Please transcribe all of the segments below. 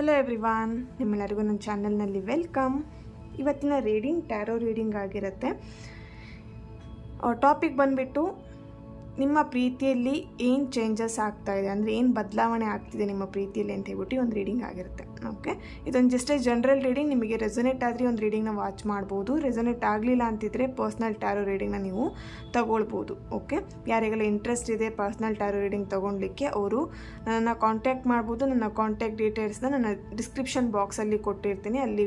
Hello everyone, ನಿಮ್ಮೆಲ್ಲರಿಗೂ ನನ್ನ ಚಾನಲ್ನಲ್ಲಿ ವೆಲ್ಕಮ್. ಇವತ್ತಿನ ರೀಡಿಂಗ್ ಟ್ಯಾರೋ ರೀಡಿಂಗ್ ಆಗಿರುತ್ತೆ. ಟಾಪಿಕ್ ಬಂದುಬಿಟ್ಟು ನಿಮ್ಮ ಪ್ರೀತಿಯಲ್ಲಿ ಏನು ಚೇಂಜಸ್ ಆಗ್ತಾ ಇದೆ, ಅಂದರೆ ಏನು ಬದಲಾವಣೆ ಆಗ್ತಿದೆ ನಿಮ್ಮ ಪ್ರೀತಿಯಲ್ಲಿ ಅಂತ ಹೇಳ್ಬಿಟ್ಟು ಒಂದು ರೀಡಿಂಗ್ ಆಗಿರುತ್ತೆ. ಓಕೆ, ಇದೊಂದು ಜಸ್ಟ್ ಜನರಲ್ ರೀಡಿಂಗ್. ನಿಮಗೆ ರೆಸೊನೇಟ್ ಆದರೆ ಒಂದು ರೀಡಿಂಗ್ನ ವಾಚ್ ಮಾಡ್ಬೋದು. ರೆಸೊನೇಟ್ ಆಗಲಿಲ್ಲ ಅಂತಿದ್ರೆ ಪರ್ಸ್ನಲ್ ಟ್ಯಾರೋ ರೀಡಿಂಗ್ನ ನೀವು ತಗೊಳ್ಬೋದು. ಓಕೆ, ಯಾರಿಗೆಲ್ಲ ಇಂಟ್ರೆಸ್ಟ್ ಇದೆ ಪರ್ಸ್ನಲ್ ಟ್ಯಾರೋ ರೀಡಿಂಗ್ ತೊಗೊಳ್ಲಿಕ್ಕೆ ಅವರು ನನ್ನನ್ನು ಕಾಂಟ್ಯಾಕ್ಟ್ ಮಾಡ್ಬೋದು. ನನ್ನ ಕಾಂಟ್ಯಾಕ್ಟ್ ಡೀಟೇಲ್ಸ್ನ ನನ್ನ ಡಿಸ್ಕ್ರಿಪ್ಷನ್ ಬಾಕ್ಸಲ್ಲಿ ಕೊಟ್ಟಿರ್ತೀನಿ. ಅಲ್ಲಿ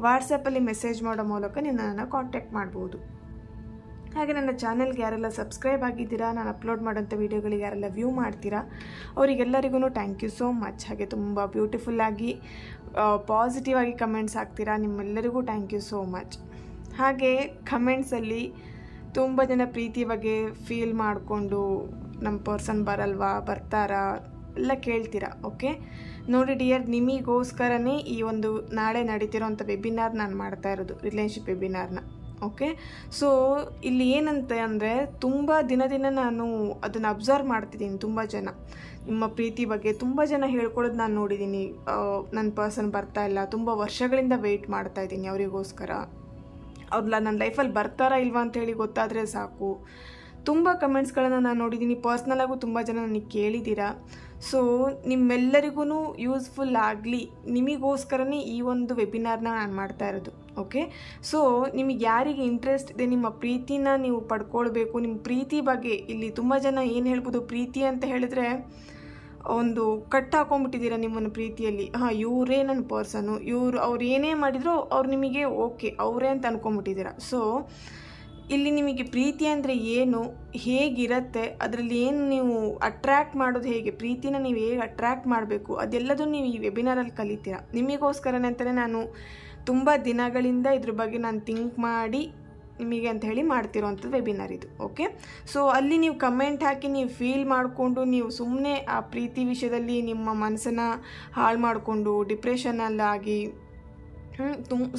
ವಾಟ್ಸಪ್ಪಲ್ಲಿ ಮೆಸೇಜ್ ಮಾಡೋ ಮೂಲಕ ನೀವು ನನ್ನನ್ನು ಕಾಂಟ್ಯಾಕ್ಟ್ ಮಾಡ್ಬೋದು. ಹಾಗೆ ನನ್ನ ಚಾನಲ್ಗೆ ಯಾರೆಲ್ಲ ಸಬ್ಸ್ಕ್ರೈಬ್ ಆಗಿದ್ದೀರಾ, ನಾನು ಅಪ್ಲೋಡ್ ಮಾಡೋಂಥ ವೀಡಿಯೋಗಳಿಗೆ ಯಾರೆಲ್ಲ ವ್ಯೂ ಮಾಡ್ತೀರಾ, ಅವರಿಗೆಲ್ಲರಿಗೂ ಥ್ಯಾಂಕ್ ಯು ಸೋ ಮಚ್. ಹಾಗೆ ತುಂಬ ಬ್ಯೂಟಿಫುಲ್ಲಾಗಿ ಪಾಸಿಟಿವ್ ಆಗಿ ಕಮೆಂಟ್ಸ್ ಹಾಕ್ತೀರಾ, ನಿಮ್ಮೆಲ್ಲರಿಗೂ ಥ್ಯಾಂಕ್ ಯು ಸೋ ಮಚ್. ಹಾಗೆ ಕಮೆಂಟ್ಸಲ್ಲಿ ತುಂಬ ಜನ ಪ್ರೀತಿ ಬಗ್ಗೆ ಫೀಲ್ ಮಾಡಿಕೊಂಡು ನಮ್ಮ ಪರ್ಸನ್ ಬರಲ್ವಾ, ಬರ್ತಾರಾ ಎಲ್ಲ ಕೇಳ್ತೀರಾ. ಓಕೆ ನೋಡಿ ಡಿಯರ್, ನಿಮಗೋಸ್ಕರನೇ ಈ ಒಂದು ನಾಳೆ ನಡೀತಿರೋಂಥ ವೆಬಿನಾರ್ ನಾನು ಮಾಡ್ತಾ ಇರೋದು, ರಿಲೇಷನ್ಶಿಪ್ ವೆಬಿನಾರ್ನ. ಓಕೆ, ಸೊ ಇಲ್ಲಿ ಏನಂತ ಅಂದರೆ ತುಂಬ ದಿನ ನಾನು ಅದನ್ನು ಅಬ್ಸರ್ವ್ ಮಾಡ್ತಿದ್ದೀನಿ. ತುಂಬ ಜನ ನಿಮ್ಮ ಪ್ರೀತಿ ಬಗ್ಗೆ ತುಂಬ ಜನ ಹೇಳ್ಕೊಳ್ಳೋದು ನಾನು ನೋಡಿದ್ದೀನಿ. ನನ್ನ ಪರ್ಸನ್ ಬರ್ತಾ ಇಲ್ಲ, ತುಂಬ ವರ್ಷಗಳಿಂದ ವೆಯ್ಟ್ ಮಾಡ್ತಾ ಇದ್ದೀನಿ ಅವರಿಗೋಸ್ಕರ. ಅವ್ರಲ್ಲ ನನ್ನ ಲೈಫಲ್ಲಿ ಬರ್ತಾರಾ ಇಲ್ವಾ ಅಂತ ಹೇಳಿ ಗೊತ್ತಾದರೆ ಸಾಕು. ತುಂಬ ಕಮೆಂಟ್ಸ್ಗಳನ್ನು ನಾನು ನೋಡಿದ್ದೀನಿ. ಪರ್ಸ್ನಲಾಗೂ ತುಂಬ ಜನ ನನಗೆ ಕೇಳಿದ್ದೀರಾ. ಸೊ ನಿಮ್ಮೆಲ್ಲರಿಗೂ ಯೂಸ್ಫುಲ್ ಆಗಲಿ, ನಿಮಗೋಸ್ಕರನೇ ಈ ಒಂದು ವೆಬಿನಾರ್ನ ನಾನು ಮಾಡ್ತಾ ಇರೋದು. ಓಕೆ, ಸೊ ನಿಮಗೆ ಯಾರಿಗೆ ಇಂಟ್ರೆಸ್ಟ್ ಇದೆ, ನಿಮ್ಮ ಪ್ರೀತಿನ ನೀವು ಪಡ್ಕೊಳ್ಬೇಕು, ನಿಮ್ಮ ಪ್ರೀತಿ ಬಗ್ಗೆ ಇಲ್ಲಿ ತುಂಬ ಜನ ಏನು ಹೇಳ್ಬೋದು, ಪ್ರೀತಿ ಅಂತ ಹೇಳಿದ್ರೆ ಒಂದು ಕಟ್ ಹಾಕೊಂಡ್ಬಿಟ್ಟಿದ್ದೀರಾ ನಿಮ್ಮನ್ನು ಪ್ರೀತಿಯಲ್ಲಿ. ಇವರೇ ನನ್ನ ಪರ್ಸನು, ಅವ್ರು ಏನೇ ಮಾಡಿದ್ರು ಅವ್ರು ನಿಮಗೆ ಓಕೆ ಅವರೇ ಅಂತ ಅಂದ್ಕೊಂಡ್ಬಿಟ್ಟಿದ್ದೀರಾ. ಸೊ ಇಲ್ಲಿ ನಿಮಗೆ ಪ್ರೀತಿ ಅಂದರೆ ಏನು, ಹೇಗಿರುತ್ತೆ, ಅದರಲ್ಲಿ ಏನು ನೀವು ಅಟ್ರ್ಯಾಕ್ಟ್ ಮಾಡೋದು ಹೇಗೆ, ಪ್ರೀತಿನ ನೀವು ಹೇಗೆ ಅಟ್ರ್ಯಾಕ್ಟ್ ಮಾಡಬೇಕು, ಅದೆಲ್ಲದೂ ನೀವು ಈ ವೆಬಿನಾರಲ್ಲಿ ಕಲಿತೀರಾ. ನಿಮಗೋಸ್ಕರನೇ ಅಂತಲೇ ನಾನು ತುಂಬ ದಿನಗಳಿಂದ ಇದ್ರ ಬಗ್ಗೆ ನಾನು ಥಿಂಕ್ ಮಾಡಿ ನಿಮಗೆ ಅಂತ ಹೇಳಿ ಮಾಡ್ತಿರೋವಂಥದ್ದು ವೆಬಿನಾರ್ ಇದು. ಓಕೆ, ಸೊ ಅಲ್ಲಿ ನೀವು ಕಮೆಂಟ್ ಹಾಕಿ ನೀವು ಫೀಲ್ ಮಾಡಿಕೊಂಡು ನೀವು ಸುಮ್ಮನೆ ಆ ಪ್ರೀತಿ ವಿಷಯದಲ್ಲಿ ನಿಮ್ಮ ಮನಸ್ಸನ್ನು ಹಾಳು ಮಾಡಿಕೊಂಡು ಡಿಪ್ರೆಷನಲ್ಲಾಗಿ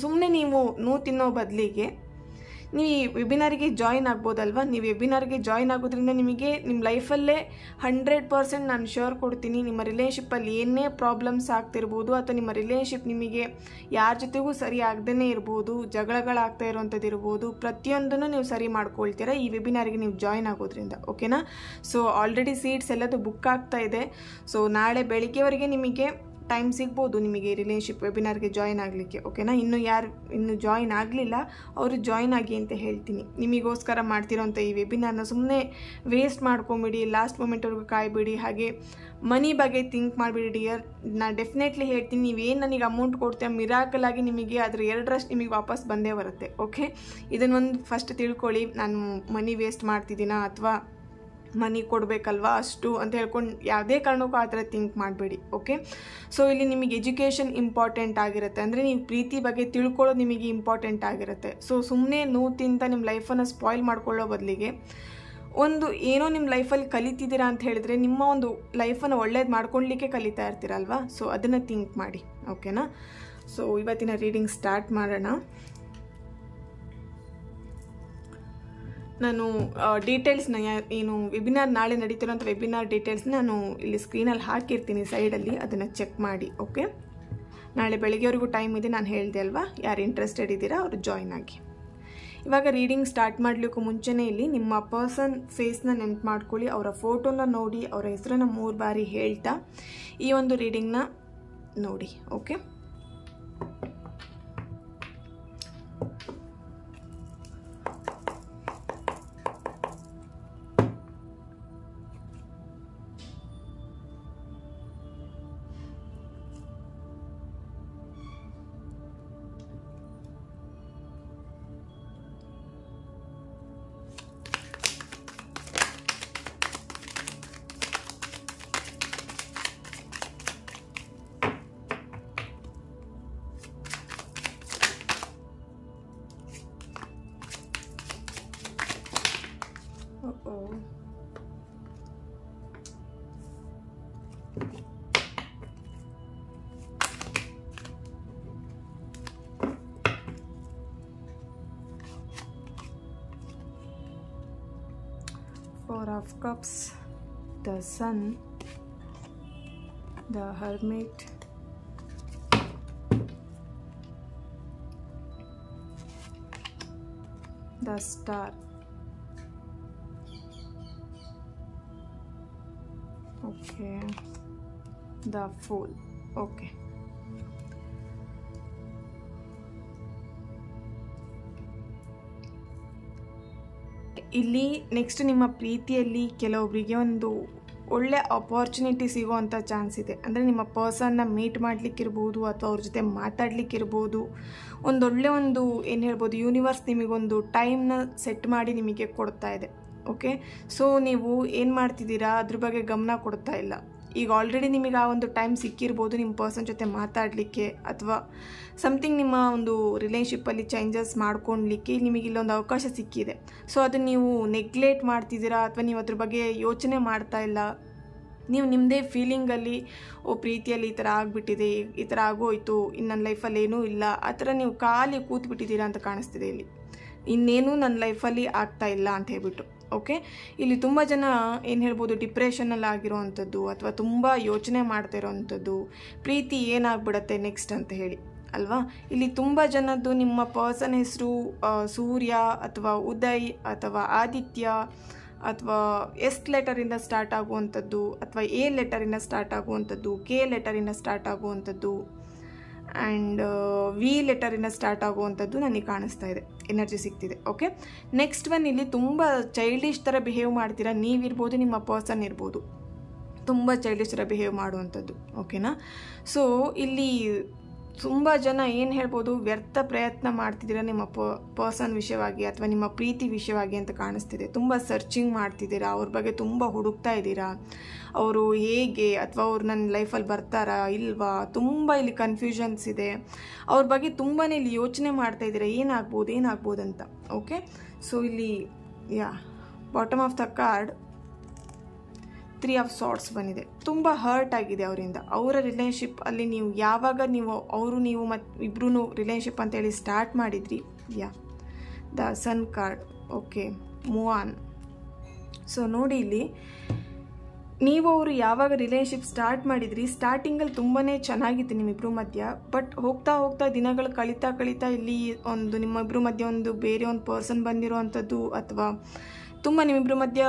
ಸುಮ್ಮನೆ ನೀವು ತಿನ್ನೋ ಬದಲಿಗೆ ನೀವು ಈ ವೆಬಿನಾರಿಗೆ ಜಾಯಿನ್ ಆಗ್ಬೋದಲ್ವ. ನೀವು ವೆಬಿನಾರ್ಗೆ ಜಾಯಿನ್ ಆಗೋದ್ರಿಂದ ನಿಮಗೆ ನಿಮ್ಮ ಲೈಫಲ್ಲೇ 100% ನಾನು ಶ್ಯೂರ್ ಕೊಡ್ತೀನಿ, ನಿಮ್ಮ ರಿಲೇಷನ್ಶಿಪ್ಪಲ್ಲಿ ಏನೇ ಪ್ರಾಬ್ಲಮ್ಸ್ ಆಗ್ತಿರ್ಬೋದು ಅಥವಾ ನಿಮ್ಮ ರಿಲೇಷನ್ಶಿಪ್ ನಿಮಗೆ ಯಾರ ಜೊತೆಗೂ ಸರಿ ಆಗದೇ ಇರ್ಬೋದು, ಜಗಳಗಳಾಗ್ತಾ ಇರೋವಂಥದ್ದು ಇರ್ಬೋದು, ಪ್ರತಿಯೊಂದನ್ನು ನೀವು ಸರಿ ಮಾಡ್ಕೊಳ್ತೀರಾ ಈ ವೆಬಿನಾರಿಗೆ ನೀವು ಜಾಯಿನ್ ಆಗೋದ್ರಿಂದ. ಓಕೆನಾ, ಸೊ ಆಲ್ರೆಡಿ ಸೀಟ್ಸ್ ಎಲ್ಲದು ಬುಕ್ ಆಗ್ತಾ ಇದೆ. ಸೊ ನಾಳೆ ಬೆಳಿಗ್ಗೆವರೆಗೆ ನಿಮಗೆ ಟೈಮ್ ಸಿಗ್ಬೋದು ನಿಮಗೆ ರಿಲೇಷನ್ಶಿಪ್ ವೆಬಿನಾರ್ಗೆ ಜಾಯಿನ್ ಆಗಲಿಕ್ಕೆ. ಓಕೆನಾ, ಇನ್ನು ಜಾಯಿನ್ ಆಗಲಿಲ್ಲ ಅವರು ಜಾಯಿನ್ ಆಗಿ ಅಂತ ಹೇಳ್ತೀನಿ. ನಿಮಗೋಸ್ಕರ ಮಾಡ್ತಿರೋಂಥ ಈ ವೆಬಿನಾರ್ನ ಸುಮ್ಮನೆ ವೇಸ್ಟ್ ಮಾಡ್ಕೊಂಬಿಡಿ, ಲಾಸ್ಟ್ ಮೂಮೆಂಟ್ವರೆಗೂ ಕಾಯ್ಬಿಡಿ. ಹಾಗೆ ಮನಿ ಬಗ್ಗೆ ಥಿಂಕ್ ಮಾಡಿಬಿಡಿ ಡಿಯರ್. ನಾನು ಡೆಫಿನೆಟ್ಲಿ ಹೇಳ್ತೀನಿ, ನೀವೇನು ನನಗೆ ಅಮೌಂಟ್ ಕೊಡ್ತೀರ ಮಿರಾಕಲ್ ಆಗಿ ನಿಮಗೆ ಅದರ 2ರಷ್ಟು ನಿಮಗೆ ವಾಪಸ್ ಬಂದೇ ಬರುತ್ತೆ. ಓಕೆ, ಇದನ್ನೊಂದು ಫಸ್ಟ್ ತಿಳ್ಕೊಳ್ಳಿ. ನಾನು ಮನಿ ವೇಸ್ಟ್ ಮಾಡ್ತಿದ್ದೀನಾ ಅಥವಾ ಮನಿ ಕೊಡಬೇಕಲ್ವಾ ಅಷ್ಟು ಅಂತ ಹೇಳ್ಕೊಂಡು ಯಾವುದೇ ಕಾರಣಕ್ಕೂ ಆ ಥರ ಥಿಂಕ್ ಮಾಡಬೇಡಿ. ಓಕೆ, ಸೊ ಇಲ್ಲಿ ನಿಮಗೆ ಎಜುಕೇಷನ್ ಇಂಪಾರ್ಟೆಂಟ್ ಆಗಿರುತ್ತೆ, ಅಂದರೆ ನೀವು ಪ್ರೀತಿ ಬಗ್ಗೆ ತಿಳ್ಕೊಳ್ಳೋದು ನಿಮಗೆ ಇಂಪಾರ್ಟೆಂಟ್ ಆಗಿರುತ್ತೆ. ಸೊ ಸುಮ್ಮನೆ ತಿಂತ ನಿಮ್ಮ ಲೈಫನ್ನು ಸ್ಪಾಯ್ಲ್ ಮಾಡ್ಕೊಳ್ಳೋ ಬದಲಿಗೆ ಒಂದು ಏನೋ ನಿಮ್ಮ ಲೈಫಲ್ಲಿ ಕಲಿತಿದ್ದೀರಾ ಅಂತ ಹೇಳಿದ್ರೆ ನಿಮ್ಮ ಒಂದು ಲೈಫನ್ನು ಒಳ್ಳೇದು ಮಾಡ್ಕೊಳ್ಲಿಕ್ಕೆ ಕಲಿತಾ ಇರ್ತೀರಲ್ವಾ. ಸೊ ಅದನ್ನು ಥಿಂಕ್ ಮಾಡಿ. ಓಕೆನಾ, ಸೊ ಇವತ್ತಿನ ರೀಡಿಂಗ್ ಸ್ಟಾರ್ಟ್ ಮಾಡೋಣ. ನಾನು ಡೀಟೇಲ್ಸ್ನ ಏನು ವೆಬಿನಾರ್ ನಾಳೆ ನಡೀತಿರೋಂಥ ವೆಬಿನಾರ್ ಡೀಟೇಲ್ಸ್ನ ನಾನು ಇಲ್ಲಿ ಸ್ಕ್ರೀನಲ್ಲಿ ಹಾಕಿರ್ತೀನಿ ಸೈಡಲ್ಲಿ, ಅದನ್ನು ಚೆಕ್ ಮಾಡಿ. ಓಕೆ, ನಾಳೆ ಬೆಳಗ್ಗೆವರೆಗೂ ಟೈಮ್ ಇದೆ, ನಾನು ಹೇಳಿದೆ ಅಲ್ವಾ. ಯಾರು ಇಂಟ್ರೆಸ್ಟೆಡ್ ಇದ್ದೀರಾ ಅವರು ಜಾಯಿನ್ ಆಗಿ. ಇವಾಗ ರೀಡಿಂಗ್ ಸ್ಟಾರ್ಟ್ ಮಾಡಲಿಕ್ಕೂ ಮುಂಚೆನೇ ಇಲ್ಲಿ ನಿಮ್ಮ ಪರ್ಸನ್ ಫೇಸ್ನ ನೆನ್ಪು ಮಾಡ್ಕೊಳ್ಳಿ, ಅವರ ಫೋಟೋನ ನೋಡಿ, ಅವರ ಹೆಸರನ್ನು 3 ಬಾರಿ ಹೇಳ್ತಾ ಈ ಒಂದು ರೀಡಿಂಗ್ನ ನೋಡಿ. Okay, Four of Cups, the Sun, the Hermit, the star, okay, the pool. Okay, ಇಲ್ಲಿ ನೆಕ್ಸ್ಟ್ ನಿಮ್ಮ ಪ್ರೀತಿಯಲ್ಲಿ ಕೆಲವೊಬ್ಬರಿಗೆ ಒಂದು ಒಳ್ಳೆ ಅಪಾರ್ಚುನಿಟಿ ಸಿಗೋವಂಥ ಚಾನ್ಸ್ ಇದೆ. ಅಂದರೆ ನಿಮ್ಮ ಪರ್ಸನ್ನ ಮೀಟ್ ಮಾಡಲಿಕ್ಕಿರ್ಬೋದು ಅಥವಾ ಅವ್ರ ಜೊತೆ ಮಾತಾಡಲಿಕ್ಕಿರ್ಬೋದು. ಒಂದೊಳ್ಳೆ ಏನು ಹೇಳ್ಬೋದು, ಯೂನಿವರ್ಸ್ ನಿಮಗೊಂದು ಟೈಮ್ನ ಸೆಟ್ ಮಾಡಿ ನಿಮಗೆ ಕೊಡ್ತಾ ಇದೆ. ಓಕೆ, ಸೊ ನೀವು ಏನು ಮಾಡ್ತಿದ್ದೀರಾ ಅದ್ರ ಬಗ್ಗೆ ಗಮನ ಕೊಡ್ತಾ ಇಲ್ಲ. ಈಗ ಆಲ್ರೆಡಿ ನಿಮಗೆ ಆ ಒಂದು ಟೈಮ್ ಸಿಕ್ಕಿರ್ಬೋದು ನಿಮ್ಮ ಪರ್ಸನ್ ಜೊತೆ ಮಾತಾಡಲಿಕ್ಕೆ, ಅಥವಾ ಸಮಥಿಂಗ್ ನಿಮ್ಮ ಒಂದು ರಿಲೇಷನ್ಶಿಪ್ಪಲ್ಲಿ ಚೇಂಜಸ್ ಮಾಡ್ಕೊಳ್ಲಿಕ್ಕೆ ನಿಮಗೆ ಇಲ್ಲೊಂದು ಅವಕಾಶ ಸಿಕ್ಕಿದೆ. ಸೊ ಅದನ್ನು ನೀವು ನೆಗ್ಲೆಕ್ಟ್ ಮಾಡ್ತಿದ್ದೀರಾ ಅಥವಾ ನೀವು ಅದ್ರ ಬಗ್ಗೆ ಯೋಚನೆ ಮಾಡ್ತಾ ಇಲ್ಲ. ನೀವು ನಿಮ್ಮದೇ ಫೀಲಿಂಗಲ್ಲಿ ಪ್ರೀತಿಯಲ್ಲಿ ಈ ಥರ ಆಗಿಬಿಟ್ಟಿದೆ, ಈ ಥರ ಆಗೋಯ್ತು, ಇನ್ನು ನನ್ನ ಲೈಫಲ್ಲಿ ಏನೂ ಇಲ್ಲ, ಆ ಥರ ನೀವು ಖಾಲಿ ಕೂತ್ಬಿಟ್ಟಿದ್ದೀರಾ ಅಂತ ಕಾಣಿಸ್ತಿದೆ. ಇಲ್ಲಿ ಇನ್ನೇನು ನನ್ನ ಲೈಫಲ್ಲಿ ಆಗ್ತಾ ಇಲ್ಲ ಅಂತ ಹೇಳ್ಬಿಟ್ಟು. ಓಕೆ, ಇಲ್ಲಿ ತುಂಬ ಜನ ಏನು ಹೇಳ್ಬೋದು, ಡಿಪ್ರೆಷನಲ್ಲಿ ಆಗಿರೋವಂಥದ್ದು ಅಥವಾ ತುಂಬ ಯೋಚನೆ ಮಾಡ್ತಾ ಇರೋವಂಥದ್ದು, ಪ್ರೀತಿ ಏನಾಗ್ಬಿಡತ್ತೆ ನೆಕ್ಸ್ಟ್ ಅಂತ ಹೇಳಿ ಅಲ್ವಾ. ಇಲ್ಲಿ ತುಂಬ ಜನದ್ದು ನಿಮ್ಮ ಪರ್ಸನ್ ಹೆಸರು ಸೂರ್ಯ ಅಥವಾ ಉದಯ್ ಅಥವಾ ಆದಿತ್ಯ ಅಥವಾ ಎಸ್ ಲೆಟರಿಂದ ಸ್ಟಾರ್ಟ್ ಆಗುವಂಥದ್ದು ಅಥವಾ ಎ ಲೆಟರಿಂದ ಸ್ಟಾರ್ಟ್ ಆಗುವಂಥದ್ದು, ಕೆ ಲೆಟರಿಂದ ಸ್ಟಾರ್ಟ್ ಆಗುವಂಥದ್ದು ಆ್ಯಂಡ್ ವಿ ಲೆಟರಿಂದ ಸ್ಟಾರ್ಟ್ ಆಗುವಂಥದ್ದು ನನಗೆ ಕಾಣಿಸ್ತಾ ಇದೆ, ಎನರ್ಜಿ ಸಿಗ್ತಿದೆ. ಓಕೆ, ನೆಕ್ಸ್ಟ್ ಒನ್ ಇಲ್ಲಿ ತುಂಬ ಚೈಲ್ಡಿಶ್ ಥರ ಬಿಹೇವ್ ಮಾಡ್ತೀರಾ. ನೀವಿರ್ಬೋದು, ನಿಮ್ಮ ಪರ್ಸನ್ ಇರ್ಬೋದು, ತುಂಬ ಚೈಲ್ಡಿಶ್ ಥರ ಬಿಹೇವ್ ಮಾಡುವಂಥದ್ದು. ಓಕೆನಾ. ಸೊ ಇಲ್ಲಿ ತುಂಬ ಜನ ಏನು ಹೇಳ್ಬೋದು, ವ್ಯರ್ಥ ಪ್ರಯತ್ನ ಮಾಡ್ತಿದ್ದೀರಾ ನಿಮ್ಮ ಪರ್ಸನ್ ವಿಷಯವಾಗಿ ಅಥವಾ ನಿಮ್ಮ ಪ್ರೀತಿ ವಿಷಯವಾಗಿ ಅಂತ ಕಾಣಿಸ್ತಿದೆ. ತುಂಬ ಸರ್ಚಿಂಗ್ ಮಾಡ್ತಿದ್ದೀರಾ, ಅವ್ರ ಬಗ್ಗೆ ತುಂಬ ಹುಡುಕ್ತಾ ಇದ್ದೀರಾ. ಅವರು ಹೇಗೆ ಅಥವಾ ಅವ್ರು ನನ್ನ ಲೈಫಲ್ಲಿ ಬರ್ತಾರಾ ಇಲ್ವಾ, ತುಂಬ ಇಲ್ಲಿ ಕನ್ಫ್ಯೂಷನ್ಸ್ ಇದೆ. ಅವ್ರ ಬಗ್ಗೆ ತುಂಬಾ ಇಲ್ಲಿ ಯೋಚನೆ ಮಾಡ್ತಾ ಇದ್ದೀರಾ, ಏನಾಗ್ಬೋದು ಅಂತ. ಓಕೆ, ಸೊ ಇಲ್ಲಿ bottom of the card 3 of sorts ಬಂದಿದೆ. ತುಂಬ ಹರ್ಟ್ ಆಗಿದೆ ಅವರಿಂದ. ಅವರ ರಿಲೇಷನ್ಶಿಪ್ ಅಲ್ಲಿ ನೀವು ಯಾವಾಗ ನೀವು ಇಬ್ರು ರಿಲೇಷನ್ಶಿಪ್ ಅಂತೇಳಿ ಸ್ಟಾರ್ಟ್ ಮಾಡಿದ್ರಿ, the sun card. Okay, move on. So ನೋಡಿ, ಇಲ್ಲಿ ನೀವು ಅವರು ಯಾವಾಗ ರಿಲೇಷನ್ಶಿಪ್ ಸ್ಟಾರ್ಟ್ ಮಾಡಿದ್ರಿ, ಸ್ಟಾರ್ಟಿಂಗಲ್ಲಿ ತುಂಬಾ ಚೆನ್ನಾಗಿತ್ತು ನಿಮ್ಮಿಬ್ಬರು ಮಧ್ಯ. ಬಟ್ ಹೋಗ್ತಾ ದಿನಗಳು ಕಳೀತಾ ಇಲ್ಲಿ ನಿಮ್ಮಿಬ್ಬರು ಮಧ್ಯ ಬೇರೆ ಒಂದು ಪರ್ಸನ್ ಬಂದಿರುವಂಥದ್ದು ಅಥವಾ ತುಂಬ ನಿಮ್ಮಿಬ್ಬರ ಮಧ್ಯ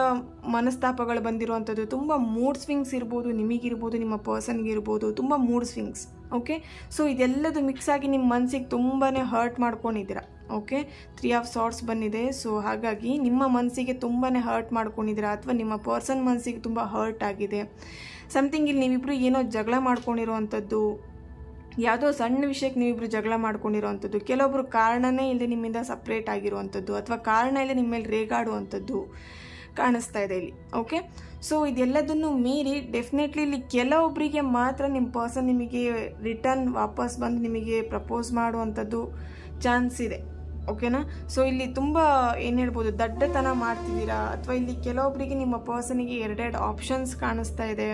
ಮನಸ್ತಾಪಗಳು ಬಂದಿರುವಂಥದ್ದು, ತುಂಬ ಮೂಡ್ ಸ್ವಿಂಗ್ಸ್ ಇರ್ಬೋದು, ನಿಮಗಿರ್ಬೋದು, ನಿಮ್ಮ ಪರ್ಸನ್ಗೆ ಇರ್ಬೋದು, ತುಂಬ ಮೂಡ್ ಸ್ವಿಂಗ್ಸ್. ಓಕೆ, ಸೊ ಇದೆಲ್ಲದು ಮಿಕ್ಸ್ ಆಗಿ ನಿಮ್ಮ ಮನಸ್ಸಿಗೆ ತುಂಬಾ ಹರ್ಟ್ ಮಾಡ್ಕೊಂಡಿದ್ದೀರಾ. ಓಕೆ, 3 ಆಫ್ ಸಾರ್ಟ್ಸ್ ಬಂದಿದೆ. ಸೊ ಹಾಗಾಗಿ ನಿಮ್ಮ ಮನಸ್ಸಿಗೆ ತುಂಬಾ ಹರ್ಟ್ ಮಾಡ್ಕೊಂಡಿದ್ದೀರಾ ಅಥವಾ ನಿಮ್ಮ ಪರ್ಸನ್ ಮನಸ್ಸಿಗೆ ತುಂಬ ಹರ್ಟ್ ಆಗಿದೆ. ಸಮಥಿಂಗ್ ಇಲ್ಲಿ ನೀವಿಬ್ಬರು ಏನೋ ಜಗಳ ಮಾಡ್ಕೊಂಡಿರೋವಂಥದ್ದು, ಯಾವುದೋ ಸಣ್ಣ ವಿಷಯಕ್ಕೆ ನೀವಿಬ್ಬರು ಜಗಳ ಮಾಡ್ಕೊಂಡಿರೋವಂಥದ್ದು, ಕೆಲವೊಬ್ಬರು ಕಾರಣನೇ ಇಲ್ಲದೆ ನಿಮ್ಮಿಂದ ಸಪ್ರೇಟ್ ಆಗಿರುವಂಥದ್ದು ಅಥವಾ ಕಾರಣ ಇಲ್ಲ ನಿಮ್ಮ ಮೇಲೆ ರೇಗಾಡುವಂಥದ್ದು ಕಾಣಿಸ್ತಾ ಇದೆ ಇಲ್ಲಿ. ಓಕೆ, ಸೊ ಇದೆಲ್ಲದನ್ನು ಮೀರಿ ಡೆಫಿನೆಟ್ಲಿ ಇಲ್ಲಿ ಕೆಲವೊಬ್ಬರಿಗೆ ಮಾತ್ರ ನಿಮ್ಮ ಪರ್ಸನ್ ನಿಮಗೆ ರಿಟರ್ನ್ ವಾಪಸ್ ಬಂದು ನಿಮಗೆ ಪ್ರಪೋಸ್ ಮಾಡುವಂಥದ್ದು ಚಾನ್ಸ್ ಇದೆ. ಓಕೆನಾ. ಸೊ ಇಲ್ಲಿ ತುಂಬ ಏನು ಹೇಳ್ಬೋದು, ದಡ್ಡತನ ಮಾಡ್ತಿದ್ದೀರಾ ಅಥವಾ ಇಲ್ಲಿ ಕೆಲವೊಬ್ಬರಿಗೆ ನಿಮ್ಮ ಪರ್ಸನಿಗೆ 2 ಆಪ್ಷನ್ಸ್ ಕಾಣಿಸ್ತಾ ಇದೆ.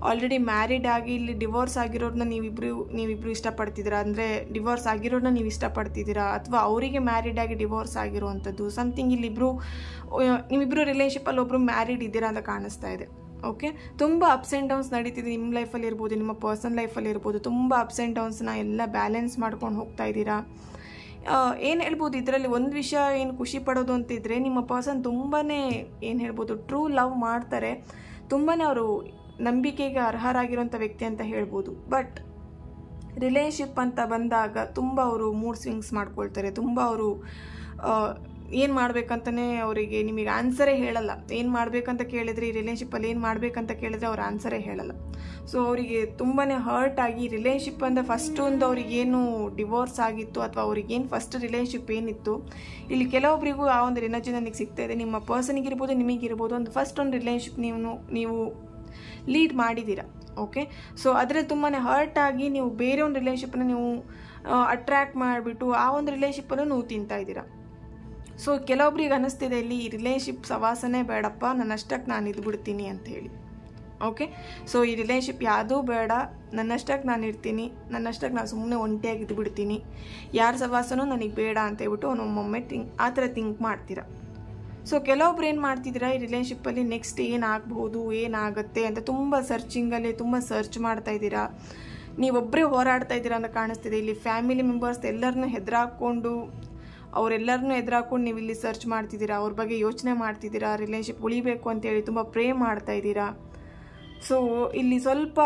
ಆಲ್ರೆಡಿ ಮ್ಯಾರಿಡ್ ಆಗಿ ಇಲ್ಲಿ ಡಿವೋರ್ಸ್ ಆಗಿರೋರನ್ನ ನೀವಿಬ್ರು ಇಷ್ಟಪಡ್ತಿದ್ದೀರಾ, ಅಂದರೆ ಡಿವೋರ್ಸ್ ಆಗಿರೋರನ್ನ ನೀವು ಇಷ್ಟಪಡ್ತಿದ್ದೀರಾ ಅಥವಾ ಅವರಿಗೆ ಮ್ಯಾರಿಡ್ ಆಗಿ ಡಿವೋರ್ಸ್ ಆಗಿರುವಂಥದ್ದು. ಸಮಥಿಂಗ್ ನೀವಿಬ್ಬರು ರಿಲೇಷನ್ಶಿಪ್ಪಲ್ಲಿ ಒಬ್ಬರು ಮ್ಯಾರಿಡ್ ಇದ್ದೀರಾ ಅಂತ ಕಾಣಿಸ್ತಾ ಇದೆ. ಓಕೆ, ತುಂಬ ಅಪ್ಸ್ ಆ್ಯಂಡ್ ಡೌನ್ಸ್ ನಡೀತಿದೆ ನಿಮ್ಮ ಲೈಫಲ್ಲಿ ಇರ್ಬೋದು, ನಿಮ್ಮ ಪರ್ಸನ್ ಲೈಫಲ್ಲಿ ಇರ್ಬೋದು. ತುಂಬ ಅಪ್ಸ್ ಆ್ಯಂಡ್ ಡೌನ್ಸ್ನ ಎಲ್ಲ ಬ್ಯಾಲೆನ್ಸ್ ಮಾಡ್ಕೊಂಡು ಹೋಗ್ತಾ ಇದ್ದೀರಾ. ಏನು ಹೇಳ್ಬೋದು, ಇದರಲ್ಲಿ ಒಂದು ವಿಷಯ ಏನು ಖುಷಿ ಪಡೋದು ಅಂತಿದ್ರೆ, ನಿಮ್ಮ ಪರ್ಸನ್ ತುಂಬಾ ಏನು ಹೇಳ್ಬೋದು, ಟ್ರೂ ಲವ್ ಮಾಡ್ತಾರೆ. ತುಂಬಾ ಅವರು ನಂಬಿಕೆಗೆ ಅರ್ಹರಾಗಿರೋಂಥ ವ್ಯಕ್ತಿ ಅಂತ ಹೇಳ್ಬೋದು. ಬಟ್ ರಿಲೇಷನ್ಶಿಪ್ ಅಂತ ಬಂದಾಗ ತುಂಬ ಅವರು ಮೂಡ್ ಸ್ವಿಂಗ್ಸ್ ಮಾಡ್ಕೊಳ್ತಾರೆ. ತುಂಬ ಅವರು ಏನು ಮಾಡಬೇಕಂತಲೇ ಅವರಿಗೆ ನಿಮಗೆ ಆನ್ಸರೇ ಹೇಳಲ್ಲ. ಏನು ಮಾಡಬೇಕಂತ ಕೇಳಿದರೆ, ಈ ರಿಲೇಷನ್ಶಿಪ್ಪಲ್ಲಿ ಏನು ಮಾಡಬೇಕಂತ ಕೇಳಿದರೆ ಅವ್ರು ಆನ್ಸರೇ ಹೇಳಲ್ಲ. ಸೊ ಅವರಿಗೆ ತುಂಬಾ ಹರ್ಟ್ ಆಗಿ ರಿಲೇಷನ್ಶಿಪ್ ಅಂದರೆ ಫಸ್ಟ್ ಅವರಿಗೇನು ಡಿವೋರ್ಸ್ ಆಗಿತ್ತು ಅಥವಾ ಅವ್ರಿಗೇನು ಫಸ್ಟ್ ರಿಲೇಷನ್ಶಿಪ್ ಏನಿತ್ತು, ಇಲ್ಲಿ ಕೆಲವೊಬ್ಬರಿಗೂ ಆ ಒಂದು ಎನರ್ಜಿ ನನಗೆ ಸಿಗ್ತಾ ಇದೆ. ನಿಮ್ಮ ಪರ್ಸನಿಗಿರ್ಬೋದು, ನಿಮಗಿರ್ಬೋದು, ಒಂದು ರಿಲೇಷನ್ಶಿಪ್ ನೀವು ಲೀಡ್ ಮಾಡಿದ್ದೀರಾ. ಓಕೆ, ಸೊ ಅದರಲ್ಲಿ ತುಂಬಾ ಹರ್ಟ್ ಆಗಿ ನೀವು ಬೇರೆ ಒಂದು ರಿಲೇಷನ್ಶಿಪ್ಪನ್ನ ನೀವು ಅಟ್ರ್ಯಾಕ್ಟ್ ಮಾಡಿಬಿಟ್ಟು ಆ ಒಂದು ರಿಲೇಷನ್ಶಿಪ್ಪನ್ನು ನೀವು ತಿಂತಾ ಇದ್ದೀರಾ. ಸೊ ಕೆಲವೊಬ್ರಿಗೆ ಅನ್ನಿಸ್ತಿದೆ ಇಲ್ಲಿ ಈ ರಿಲೇಷನ್ಶಿಪ್ ಸವಾಸನೇ ಬೇಡಪ್ಪ, ನನ್ನಷ್ಟಕ್ಕೆ ನಾನು ಇದ್ಬಿಡ್ತೀನಿ ಅಂತ ಹೇಳಿ. ಓಕೆ, ಸೊ ಈ ರಿಲೇಷನ್ಶಿಪ್ ಯಾವುದೂ ಬೇಡ, ನನ್ನಷ್ಟಕ್ಕೆ ನಾನು ಇರ್ತೀನಿ, ನನ್ನಷ್ಟಕ್ಕೆ ನಾನು ಸುಮ್ಮನೆ ಒಂಟಿಯಾಗಿ ಇದ್ಬಿಡ್ತೀನಿ, ಯಾರ ಸವಾಸನೂ ನನಗೆ ಬೇಡ ಅಂತ ಹೇಳ್ಬಿಟ್ಟು ಒಮ್ಮೊಮ್ಮೆ ಆ ಥರ ಥಿಂಕ್ ಮಾಡ್ತೀರಾ. ಸೊ ಕೆಲವೊಬ್ರು ಏನು ಮಾಡ್ತಿದ್ದೀರಾ, ಈ ರಿಲೇಷನ್ಶಿಪ್ಪಲ್ಲಿ ನೆಕ್ಸ್ಟ್ ಏನಾಗಬಹುದು, ಏನಾಗುತ್ತೆ ಅಂತ ತುಂಬ ಸರ್ಚಿಂಗಲ್ಲಿ ತುಂಬ ಸರ್ಚ್ ಮಾಡ್ತಾ ಇದ್ದೀರಾ. ನೀವೊಬ್ಬರೇ ಹೋರಾಡ್ತಾ ಇದ್ದೀರಾ ಅಂತ ಕಾಣಿಸ್ತಿದೆ. ಇಲ್ಲಿ ಫ್ಯಾಮಿಲಿ ಮೆಂಬರ್ಸ್ ಎಲ್ಲರನ್ನೂ ಹೆದರಾಕೊಂಡು ಅವರೆಲ್ಲರನ್ನೂ ಎದುರಾಕೊಂಡು ನೀವು ಇಲ್ಲಿ ಸರ್ಚ್ ಮಾಡ್ತಿದ್ದೀರಾ, ಅವ್ರ ಬಗ್ಗೆ ಯೋಚನೆ ಮಾಡ್ತಿದ್ದೀರಾ, ರಿಲೇಷನ್ಶಿಪ್ ಉಳಿಬೇಕು ಅಂತೇಳಿ ತುಂಬ ಪ್ರೇ ಮಾಡ್ತಾ ಇದ್ದೀರಾ. ಸೊ ಇಲ್ಲಿ ಸ್ವಲ್ಪ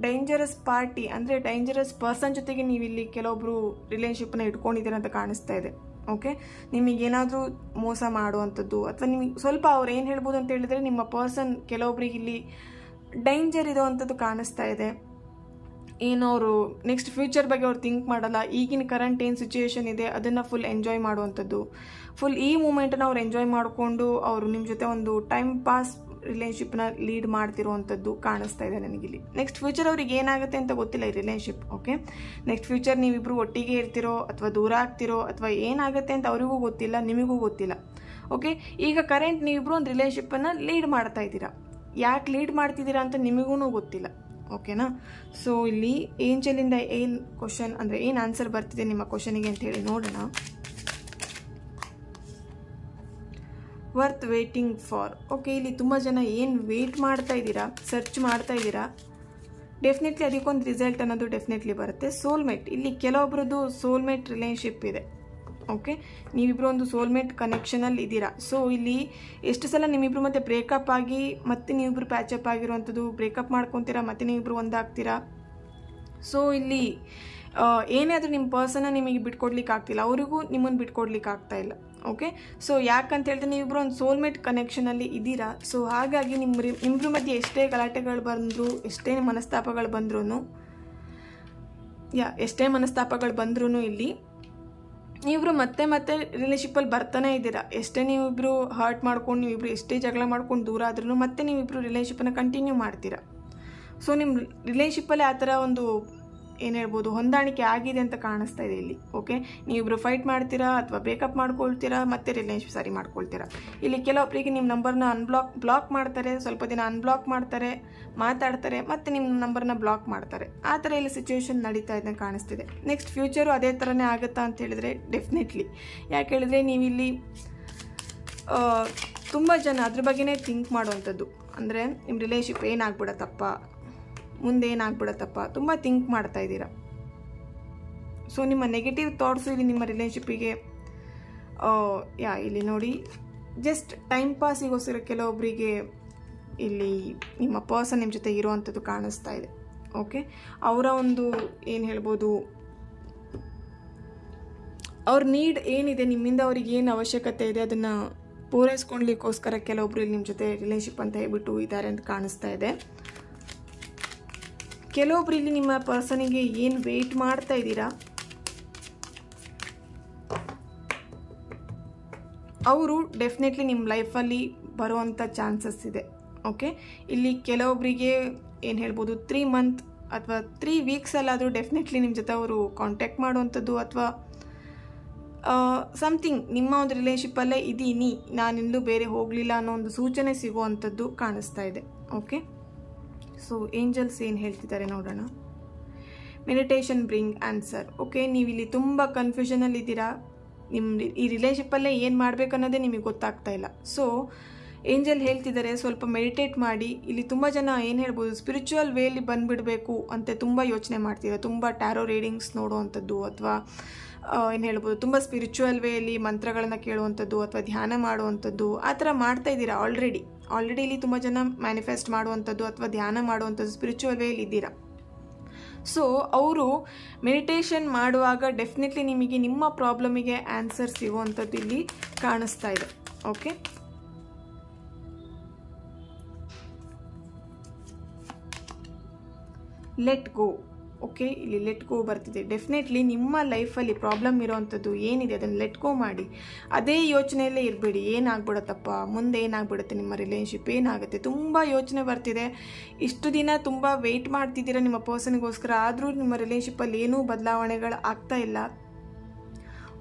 ಡೇಂಜರಸ್ ಪಾರ್ಟಿ ಅಂದರೆ ಡೇಂಜರಸ್ ಪರ್ಸನ್ ಜೊತೆಗೆ ನೀವು ಇಲ್ಲಿ ಕೆಲವೊಬ್ರು ರಿಲೇಷನ್ಶಿಪ್ನ ಇಟ್ಕೊಂಡಿದ್ದೀರ ಅಂತ ಕಾಣಿಸ್ತಾ ಇದೆ. ಓಕೆ, ನಿಮಗೇನಾದರೂ ಮೋಸ ಮಾಡುವಂಥದ್ದು ಅಥವಾ ನಿಮಗೆ ಸ್ವಲ್ಪ ಅವ್ರು ಏನು ಹೇಳ್ಬೋದು ಅಂತ ಹೇಳಿದ್ರೆ ನಿಮ್ಮ ಪರ್ಸನ್ ಕೆಲವೊಬ್ರಿಗೆ ಇಲ್ಲಿ ಡೇಂಜರ್ ಇರೋವಂಥದ್ದು ಕಾಣಿಸ್ತಾ ಇದೆ. ಏನು ಅವರು ನೆಕ್ಸ್ಟ್ ಫ್ಯೂಚರ್ ಬಗ್ಗೆ ಅವ್ರು ಥಿಂಕ್ ಮಾಡಲ್ಲ, ಈಗಿನ ಕರೆಂಟ್ ಏನು ಸಿಚುಯೇಷನ್ ಇದೆ ಅದನ್ನು ಫುಲ್ ಎಂಜಾಯ್ ಮಾಡುವಂಥದ್ದು, ಫುಲ್ ಈ ಮೂಮೆಂಟನ್ನು ಅವ್ರು ಎಂಜಾಯ್ ಮಾಡಿಕೊಂಡು ಅವರು ನಿಮ್ಮ ಜೊತೆ ಒಂದು ಟೈಮ್ ಪಾಸ್ ರಿಲೇಷನ್ಶಿಪ್ನ ಲೀಡ್ ಮಾಡ್ತಿರುವಂಥದ್ದು ಕಾಣಿಸ್ತಾ ಇದೆ ನನಗಿಲ್ಲಿ. ನೆಕ್ಸ್ಟ್ ಫ್ಯೂಚರ್ ಅವ್ರಿಗೆ ಏನಾಗುತ್ತೆ ಅಂತ ಗೊತ್ತಿಲ್ಲ ಈ ರಿಲೇಷನ್ಶಿಪ್. ಓಕೆ, ನೆಕ್ಸ್ಟ್ ಫ್ಯೂಚರ್ ನೀವಿಬ್ಬರು ಒಟ್ಟಿಗೆ ಇರ್ತಿರೋ ಅಥವಾ ದೂರ ಆಗ್ತಿರೋ ಅಥವಾ ಏನಾಗುತ್ತೆ ಅಂತ ಅವರಿಗೂ ಗೊತ್ತಿಲ್ಲ, ನಿಮಗೂ ಗೊತ್ತಿಲ್ಲ. ಓಕೆ, ಈಗ ಕರೆಂಟ್ ನೀವಿಬ್ಬರು ಒಂದು ರಿಲೇಷನ್ಶಿಪ್ಪನ್ನು ಲೀಡ್ ಮಾಡ್ತಾ ಇದ್ದೀರಾ. ಯಾಕೆ ಲೀಡ್ ಮಾಡ್ತಿದ್ದೀರಾ ಅಂತ ನಿಮಗೂ ಗೊತ್ತಿಲ್ಲ. ಓಕೆನಾ? ಸೊ ಇಲ್ಲಿ ಏಂಜಲಿಂದ ಏನು ಕ್ವಶನ್ ಅಂದರೆ ಏನು ಆನ್ಸರ್ ಬರ್ತಿದೆ ನಿಮ್ಮ ಕ್ವಶನಿಗೆ ಅಂತ ಹೇಳಿ ನೋಡೋಣ. Worth waiting for. ಓಕೆ, ಇಲ್ಲಿ ತುಂಬ ಜನ ಏನು ವೇಟ್ ಮಾಡ್ತಾ ಇದ್ದೀರಾ, ಸರ್ಚ್ ಮಾಡ್ತಾ ಇದ್ದೀರಾ, ಡೆಫಿನೆಟ್ಲಿ ಅದಕ್ಕೊಂದು ರಿಸಲ್ಟ್ ಅನ್ನೋದು ಡೆಫಿನೆಟ್ಲಿ ಬರುತ್ತೆ. ಸೋಲ್ಮೇಟ್, ಇಲ್ಲಿ ಕೆಲವೊಬ್ರದ್ದು ಸೋಲ್ಮೇಟ್ ರಿಲೇಷನ್ಶಿಪ್ ಇದೆ. ಓಕೆ, ನೀವಿಬ್ಬರು ಒಂದು ಸೋಲ್ಮೇಟ್ ಕನೆಕ್ಷನಲ್ಲಿ ಇದ್ದೀರಾ. ಸೊ ಇಲ್ಲಿ ಎಷ್ಟು ಸಲ ನಿಮ್ಮಿಬ್ರು ಮತ್ತೆ ಬ್ರೇಕಪ್ ಆಗಿ ಮತ್ತೆ ನೀವಿಬ್ರು ಪ್ಯಾಚಪ್ ಆಗಿರುವಂಥದ್ದು, ಬ್ರೇಕಪ್ ಮಾಡ್ಕೊತೀರಾ ಮತ್ತೆ ನೀವಿಬ್ರು ಒಂದಾಗ್ತೀರಾ. ಸೊ ಇಲ್ಲಿ ಏನೇ ಆದರೂ ನಿಮ್ಮ ಪರ್ಸನ್ನ ನಿಮಗೆ ಬಿಟ್ಕೊಡ್ಲಿಕ್ಕೆ ಆಗ್ತಿಲ್ಲ, ಅವರಿಗೂ ನಿಮ್ಮನ್ನು ಬಿಟ್ಕೊಡ್ಲಿಕ್ಕೆ ಆಗ್ತಾ ಇಲ್ಲ. ಓಕೆ, ಸೊ ಯಾಕಂತ ಹೇಳಿದ್ರೆ ನೀವಿಬ್ಬರು ಒಂದು ಸೋಲ್ಮೇಟ್ ಕನೆಕ್ಷನಲ್ಲಿ ಇದ್ದೀರಾ. ಸೊ ಹಾಗಾಗಿ ನಿಮ್ಮಿಬ್ರ ಮಧ್ಯೆ ಎಷ್ಟೇ ಗಲಾಟೆಗಳು ಬಂದರೂ, ಎಷ್ಟೇ ಮನಸ್ತಾಪಗಳು ಬಂದ್ರೂ ಇಲ್ಲಿ ನೀವಿಬ್ರು ಮತ್ತೆ ಮತ್ತೆ ರಿಲೇಷನ್ಶಿಪ್ಪಲ್ಲಿ ಬರ್ತಾನೆ ಇದ್ದೀರಾ. ಎಷ್ಟೇ ನೀವಿಬ್ರು ಹರ್ಟ್ ಮಾಡ್ಕೊಂಡು, ನೀವಿಬ್ರು ಎಷ್ಟೇ ಜಗಳ ಮಾಡ್ಕೊಂಡು ದೂರ ಆದ್ರೂ ಮತ್ತೆ ನೀವಿಬ್ರು ರಿಲೇಷನ್ಶಿಪ್ಪನ್ನು ಕಂಟಿನ್ಯೂ ಮಾಡ್ತೀರಾ. ಸೊ ನಿಮ್ಮ ರಿಲೇಷನ್ಶಿಪ್ಪಲ್ಲಿ ಆ ಥರ ಒಂದು ಏನು ಹೇಳ್ಬೋದು ಹೊಂದಾಣಿಕೆ ಆಗಿದೆ ಅಂತ ಕಾಣಿಸ್ತಾ ಇದೆ ಇಲ್ಲಿ. ಓಕೆ, ನೀವಿಬ್ರು ಫೈಟ್ ಮಾಡ್ತೀರಾ ಅಥವಾ ಬ್ರೇಕಪ್ ಮಾಡ್ಕೊಳ್ತೀರಾ, ಮತ್ತೆ ರಿಲೇಷನ್ಶಿಪ್ ಸರಿ ಮಾಡ್ಕೊಳ್ತೀರಾ. ಇಲ್ಲಿ ಕೆಲವೊಬ್ಬರಿಗೆ ನಿಮ್ಮ ನಂಬರ್ನ ಬ್ಲಾಕ್ ಮಾಡ್ತಾರೆ, ಸ್ವಲ್ಪ ದಿನ ಅನ್ಬ್ಲಾಕ್ ಮಾಡ್ತಾರೆ, ಮಾತಾಡ್ತಾರೆ, ಮತ್ತೆ ನಿಮ್ಮ ನಂಬರ್ನ ಬ್ಲಾಕ್ ಮಾಡ್ತಾರೆ. ಆ ಥರ ಇಲ್ಲಿ ಸಿಚುವೇಶನ್ ನಡೀತಾ ಇದ್ದಂಗೆ ಕಾಣಿಸ್ತಿದೆ. ನೆಕ್ಸ್ಟ್ ಫ್ಯೂಚರು ಅದೇ ಥರನೇ ಆಗುತ್ತಾ ಅಂತ ಹೇಳಿದ್ರೆ ಡೆಫಿನೆಟ್ಲಿ. ಯಾಕೆ ಹೇಳಿದ್ರೆ ನೀವಿಲ್ಲಿ ತುಂಬ ಜನ ಅದ್ರ ಬಗ್ಗೆನೇ ಥಿಂಕ್ ಮಾಡುವಂಥದ್ದು, ಅಂದರೆ ನಿಮ್ಮ ರಿಲೇಷನ್ಶಿಪ್ ಏನಾಗ್ಬಿಡತ್ತಪ್ಪ, ಮುಂದೆ ಏನಾಗ್ಬಿಡತ್ತಪ್ಪ, ತುಂಬ ಥಿಂಕ್ ಮಾಡ್ತಾ ಇದ್ದೀರಾ. ಸೊ ನಿಮ್ಮ ನೆಗೆಟಿವ್ ಥಾಟ್ಸು ಇಲ್ಲಿ ನಿಮ್ಮ ರಿಲೇಷನ್ಶಿಪ್ಪಿಗೆ ಇಲ್ಲಿ ನೋಡಿ ಜಸ್ಟ್ ಟೈಮ್ ಪಾಸಿಗೋಸ್ಕರ ಕೆಲವೊಬ್ಬರಿಗೆ ಇಲ್ಲಿ ನಿಮ್ಮ ಪರ್ಸನ್ ನಿಮ್ಮ ಜೊತೆ ಇರುವಂಥದ್ದು ಕಾಣಿಸ್ತಾ ಇದೆ. ಓಕೆ, ಅವರ ಒಂದು ಏನು ಹೇಳ್ಬೋದು, ಅವ್ರ ನೀಡ್ ಏನಿದೆ, ನಿಮ್ಮಿಂದ ಅವ್ರಿಗೆ ಏನು ಅವಶ್ಯಕತೆ ಇದೆ ಅದನ್ನು ಪೂರೈಸ್ಕೊಳ್ಲಿಕ್ಕೋಸ್ಕರ ಕೆಲವೊಬ್ರು ಇಲ್ಲಿ ನಿಮ್ಮ ಜೊತೆ ರಿಲೇಷನ್ಶಿಪ್ ಅಂತ ಹೇಳ್ಬಿಟ್ಟು ಇದ್ದಾರೆ ಅಂತ ಕಾಣಿಸ್ತಾ ಇದೆ. ಕೆಲವೊಬ್ರು ಇಲ್ಲಿ ನಿಮ್ಮ ಪರ್ಸನಿಗೆ ಏನು ವೆಯ್ಟ್ ಮಾಡ್ತಾ ಇದ್ದೀರಾ, ಅವರು ಡೆಫಿನೆಟ್ಲಿ ನಿಮ್ಮ ಲೈಫಲ್ಲಿ ಬರುವಂಥ ಚಾನ್ಸಸ್ ಇದೆ. ಓಕೆ, ಇಲ್ಲಿ ಕೆಲವೊಬ್ಬರಿಗೆ ಏನು ಹೇಳ್ಬೋದು 3 ಮಂತ್ ಅಥವಾ 3 ವೀಕ್ಸಲ್ಲಾದರೂ ಡೆಫಿನೆಟ್ಲಿ ನಿಮ್ಮ ಜೊತೆ ಅವರು ಕಾಂಟ್ಯಾಕ್ಟ್ ಮಾಡುವಂಥದ್ದು ಅಥವಾ ಸಮಥಿಂಗ್ ನಿಮ್ಮ ಒಂದು ರಿಲೇಷನ್ಶಿಪ್ಪಲ್ಲೇ ಇದ್ದೀನಿ, ನಾನಿಂದಲೂ ಬೇರೆ ಹೋಗಲಿಲ್ಲ ಅನ್ನೋ ಒಂದು ಸೂಚನೆ ಸಿಗುವಂಥದ್ದು ಕಾಣಿಸ್ತಾ ಇದೆ. ಓಕೆ, ಸೊ ಏಂಜಲ್ಸ್ ಏನು ಹೇಳ್ತಿದ್ದಾರೆ ನೋಡೋಣ. Meditation bring answer. ಓಕೆ, ನೀವಿಲ್ಲಿ ತುಂಬ ಕನ್ಫ್ಯೂಷನಲ್ಲಿದ್ದೀರಾ, ನಿಮ್ಮ ಈ ರಿಲೇಷನ್ಶಿಪ್ಪಲ್ಲೇ ಏನು ಮಾಡಬೇಕು ಅನ್ನೋದೇ ನಿಮಗೆ ಗೊತ್ತಾಗ್ತಾ ಇಲ್ಲ. ಸೊ ಏಂಜಲ್ ಹೇಳ್ತಿದ್ದಾರೆ ಸ್ವಲ್ಪ ಮೆಡಿಟೇಟ್ ಮಾಡಿ. ಇಲ್ಲಿ ತುಂಬ ಜನ ಏನು ಹೇಳ್ಬೋದು ಸ್ಪಿರಿಚುವಲ್ ವೇಲಿ ಬಂದುಬಿಡಬೇಕು ಅಂತ ತುಂಬ ಯೋಚನೆ ಮಾಡ್ತಿದ್ದಾರೆ, ತುಂಬ ಟ್ಯಾರೋ ರೀಡಿಂಗ್ಸ್ ನೋಡುವಂಥದ್ದು ಅಥವಾ ಏನು ಹೇಳ್ಬೋದು ತುಂಬ ಸ್ಪಿರಿಚುವಲ್ ವೇಲಿ ಮಂತ್ರಗಳನ್ನು ಕೇಳುವಂಥದ್ದು ಅಥವಾ ಧ್ಯಾನ ಮಾಡುವಂಥದ್ದು ಆ ಥರ ಮಾಡ್ತಾ ಇದ್ದೀರಾ. ಆಲ್ರೆಡಿ ಇಲ್ಲಿ ತುಂಬ ಜನ ಮ್ಯಾನಿಫೆಸ್ಟ್ ಮಾಡುವಂಥದ್ದು ಅಥವಾ ಧ್ಯಾನ ಮಾಡುವಂಥದ್ದು ಸ್ಪಿರಿಚುವಲ್ ವೇಲಿ ಇದ್ದೀರಾ. ಸೊ ಅವರು ಮೆಡಿಟೇಷನ್ ಮಾಡುವಾಗ ಡೆಫಿನೆಟ್ಲಿ ನಿಮಗೆ ನಿಮ್ಮ ಪ್ರಾಬ್ಲಮಿಗೆ ಆನ್ಸರ್ ಸಿಗುವಂಥದ್ದು ಇಲ್ಲಿ ಕಾಣಿಸ್ತಾ ಇದೆ. Okay, let go. ಓಕೆ, ಇಲ್ಲಿ ಲೆಟ್ ಗೋ ಬರ್ತಿದೆ. ಡೆಫಿನೆಟ್ಲಿ ನಿಮ್ಮ ಲೈಫಲ್ಲಿ ಪ್ರಾಬ್ಲಮ್ ಇರೋವಂಥದ್ದು ಏನಿದೆ ಅದನ್ನು ಲೆಟ್ ಗೋ ಮಾಡಿ. ಅದೇ ಯೋಚನೆಯಲ್ಲೇ ಇರಬೇಡಿ, ಏನಾಗ್ಬಿಡುತ್ತಪ್ಪ, ಮುಂದೆ ಏನಾಗ್ಬಿಡುತ್ತೆ, ನಿಮ್ಮ ರಿಲೇಷನ್ಶಿಪ್ ಏನಾಗುತ್ತೆ, ತುಂಬ ಯೋಚನೆ ಬರ್ತಿದೆ. ಇಷ್ಟು ದಿನ ತುಂಬ ವೆಯ್ಟ್ ಮಾಡ್ತಿದ್ದೀರಾ ನಿಮ್ಮ ಪರ್ಸನ್ಗೋಸ್ಕರ, ಆದರೂ ನಿಮ್ಮ ರಿಲೇಷನ್ಶಿಪ್ಪಲ್ಲಿ ಏನೂ ಬದಲಾವಣೆಗಳು ಆಗ್ತಾ ಇಲ್ಲ.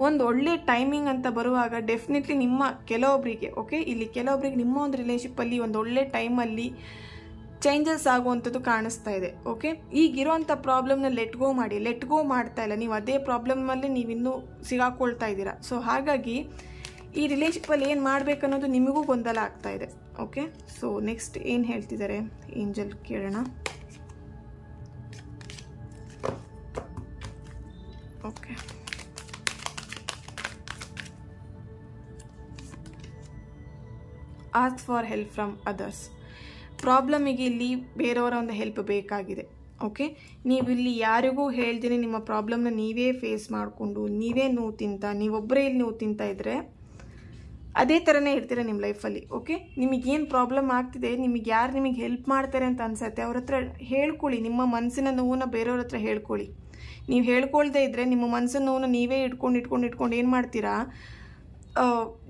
ಒಂದು ಒಳ್ಳೆ ಟೈಮಿಂಗ್ ಅಂತ ಬರುವಾಗ ಡೆಫಿನೆಟ್ಲಿ ನಿಮ್ಮ ಕೆಲವೊಬ್ಬರಿಗೆ ಇಲ್ಲಿ ಕೆಲವೊಬ್ಬರಿಗೆ ನಿಮ್ಮ ಒಂದು ರಿಲೇಷನ್ಶಿಪ್ಪಲ್ಲಿ ಒಂದು ಒಳ್ಳೆ ಟೈಮಲ್ಲಿ ಚೇಂಜಸ್ ಆಗುವಂಥದ್ದು ಕಾಣಿಸ್ತಾ ಇದೆ. ಓಕೆ, ಈಗಿರೋಂಥ ಪ್ರಾಬ್ಲಮ್ನ ಲೆಟ್ ಗೋ ಮಾಡಿ. ಲೆಟ್ ಗೋ ಮಾಡ್ತಾ ಇಲ್ಲ, ನೀವು ಅದೇ ಪ್ರಾಬ್ಲಮ್ಮಲ್ಲಿ ನೀವಿನ್ನೂ ಸಿಗಾಕೊಳ್ತಾ ಇದ್ದೀರಾ. ಸೊ ಹಾಗಾಗಿ ಈ ರಿಲೇಷನ್ಶಿಪ್ಪಲ್ಲಿ ಏನು ಮಾಡಬೇಕನ್ನೋದು ನಿಮಗೂ ಗೊಂದಲ ಆಗ್ತಾ ಇದೆ. ಓಕೆ, ಸೊ ನೆಕ್ಸ್ಟ್ ಏನು ಹೇಳ್ತಿದ್ದಾರೆ ಏಂಜಲ್ ಕೇಳೋಣ. Okay, ask for help from others. ಪ್ರಾಬ್ಲಮಿಗೆ ಇಲ್ಲಿ ಬೇರೆಯವರ ಒಂದು ಹೆಲ್ಪ್ ಬೇಕಾಗಿದೆ. ಓಕೆ, ನೀವು ಇಲ್ಲಿ ಯಾರಿಗೂ ಹೇಳ್ದೇನೆ ನಿಮ್ಮ ಪ್ರಾಬ್ಲಮ್ನ ನೀವೇ ಫೇಸ್ ಮಾಡಿಕೊಂಡು ನೀವೇ ನೋವು ತಿಂತ ನೀವೊಬ್ಬರೇ ಇಲ್ಲಿ ನೋವು ತಿಂತ ಇದ್ದರೆ ಅದೇ ಥರನೇ ಇರ್ತೀರ ನಿಮ್ಮ ಲೈಫಲ್ಲಿ. ಓಕೆ, ನಿಮಗೇನು ಪ್ರಾಬ್ಲಮ್ ಆಗ್ತಿದೆ, ಯಾರು ನಿಮಗೆ ಹೆಲ್ಪ್ ಮಾಡ್ತಾರೆ ಅಂತ ಅನ್ಸುತ್ತೆ ಅವ್ರ ಹತ್ರ ಹೇಳ್ಕೊಳ್ಳಿ. ನಿಮ್ಮ ಮನಸ್ಸಿನ ನೋವನ್ನ ಬೇರೆಯವ್ರ ಹತ್ರ ಹೇಳ್ಕೊಳ್ಳಿ. ನೀವು ಹೇಳ್ಕೊಳ್ದೇ ಇದ್ದರೆ ನಿಮ್ಮ ಮನಸ್ಸಿನ ನೋವನ್ನ ನೀವೇ ಇಟ್ಕೊಂಡು ಏನು ಮಾಡ್ತೀರಾ,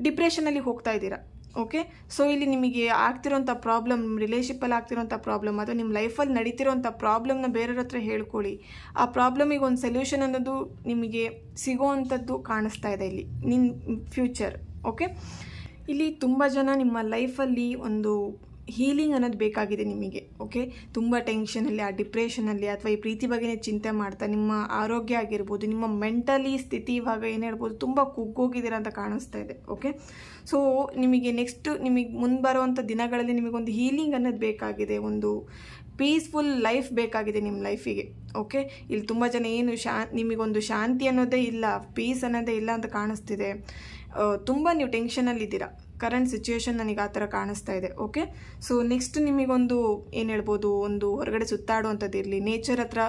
ಡಿಪ್ರೆಷನಲ್ಲಿ ಹೋಗ್ತಾ ಇದ್ದೀರಾ. ಓಕೆ, ಸೊ ಇಲ್ಲಿ ನಿಮಗೆ ಆಗ್ತಿರೋಂಥ ಪ್ರಾಬ್ಲಮ್, ರಿಲೇಷನ್ಶಿಪ್ಪಲ್ಲಿ ಆಗ್ತಿರೋಂಥ ಪ್ರಾಬ್ಲಮ್ ಅಥವಾ ನಿಮ್ಮ ಲೈಫಲ್ಲಿ ನಡೀತಿರೋಂಥ ಪ್ರಾಬ್ಲಮ್ನ ಬೇರೆಯವ್ರ ಹತ್ರ ಹೇಳ್ಕೊಳ್ಳಿ. ಆ ಪ್ರಾಬ್ಲಮಿಗೆ ಒಂದು ಸೊಲ್ಯೂಷನ್ ಅನ್ನೋದು ನಿಮಗೆ ಸಿಗೋವಂಥದ್ದು ಕಾಣಿಸ್ತಾ ಇದೆ ಇಲ್ಲಿ ನಿಮ್ಮ ಫ್ಯೂಚರ್. ಓಕೆ, ಇಲ್ಲಿ ತುಂಬ ಜನ ನಿಮ್ಮ ಲೈಫಲ್ಲಿ ಒಂದು ಹೀಲಿಂಗ್ ಅನ್ನೋದು ಬೇಕಾಗಿದೆ ನಿಮಗೆ. ಓಕೆ, ತುಂಬ ಟೆನ್ಷನಲ್ಲಿ, ಆ ಡಿಪ್ರೆಷನಲ್ಲಿ ಅಥವಾ ಈ ಪ್ರೀತಿ ಬಗ್ಗೆನೇ ಚಿಂತೆ ಮಾಡ್ತಾ ನಿಮ್ಮ ಆರೋಗ್ಯ ಆಗಿರ್ಬೋದು, ನಿಮ್ಮ ಮೆಂಟಲಿ ಸ್ಥಿತಿ ಇವಾಗ ಏನು ಹೇಳ್ಬೋದು ತುಂಬ ಕುಗ್ಗೋಗಿದ್ದೀರ ಅಂತ ಕಾಣಿಸ್ತಾ ಇದೆ. ಓಕೆ, ಸೊ ನಿಮಗೆ ನಿಮಗೆ ಮುಂದೆ ಬರುವಂಥ ದಿನಗಳಲ್ಲಿ ನಿಮಗೊಂದು ಹೀಲಿಂಗ್ ಅನ್ನೋದು ಬೇಕಾಗಿದೆ, ಒಂದು ಪೀಸ್ಫುಲ್ ಲೈಫ್ ಬೇಕಾಗಿದೆ ನಿಮ್ಮ ಲೈಫಿಗೆ. ಓಕೆ, ಇಲ್ಲಿ ತುಂಬ ಜನ ಏನು ನಿಮಗೊಂದು ಶಾಂತಿ ಅನ್ನೋದೇ ಇಲ್ಲ, ಪೀಸ್ ಅನ್ನೋದೇ ಇಲ್ಲ ಅಂತ ಕಾಣಿಸ್ತಿದೆ. ತುಂಬ ನೀವು ಟೆನ್ಷನಲ್ಲಿದ್ದೀರಾ. ಕರೆಂಟ್ ಸಿಚುವೇಶನ್ ನನಗೆ ಆ ಥರ ಕಾಣಿಸ್ತಾ ಇದೆ. ಓಕೆ, ಸೊ ನೆಕ್ಸ್ಟ್ ನಿಮಗೊಂದು ಏನು ಹೇಳ್ಬೋದು, ಒಂದು ಹೊರಗಡೆ ಸುತ್ತಾಡುವಂಥದ್ದು ಇರಲಿ, ನೇಚರ್ ಹತ್ರ